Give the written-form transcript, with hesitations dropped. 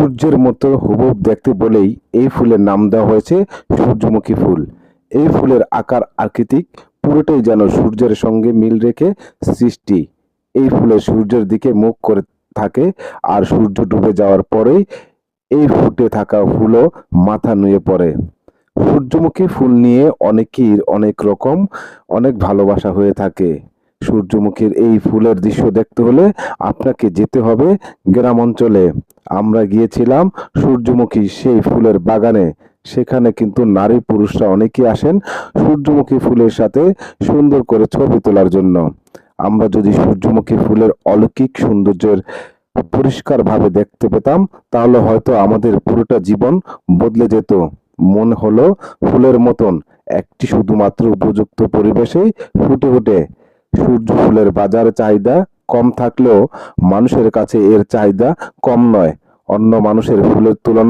সূর্যের মতো হুবহু দেখতে বলেই এই ফুলের নাম দেওয়া হয়েছে সূর্যমুখী ফুল। এই ফুলের আকার আকৃতিক পুরোটাই যেন সূর্যের সঙ্গে মিল রেখে সৃষ্টি। এই ফুলের সূর্যের দিকে মুখ করে থাকে, আর সূর্য ডুবে যাওয়ার পরেই এই ফুটে থাকা ফুলও মাথা নুয়ে পড়ে। সূর্যমুখী ফুল নিয়ে অনেকের অনেক রকম অনেক ভালোবাসা হয়ে থাকে। সূর্যমুখীর এই ফুলের দৃশ্য দেখতে হলে আপনাকে যেতে হবে গ্রাম অঞ্চলে। আমরা গিয়েছিলাম সূর্যমুখী সেই ফুলের বাগানে। সেখানে কিন্তু নারী পুরুষরা অনেকেই আসেন সূর্যমুখী ফুলের সাথে সুন্দর করে ছবি তোলার জন্য। আমরা যদি সূর্যমুখী ফুলের অলৌকিক সৌন্দর্যের পরিষ্কারভাবে দেখতে পেতাম, তাহলে হয়তো আমাদের পুরোটা জীবন বদলে যেত। মনে হলো ফুলের মতন একটি শুধুমাত্র উপযুক্ত পরিবেশেই ফুটে ওঠে। সূর্য ফুলের বাজারে চাহিদা কম থাকলেও মানুষের কাছে এর চাহিদা কম নয়। অন্য মানুষের ফুলের তুলনায়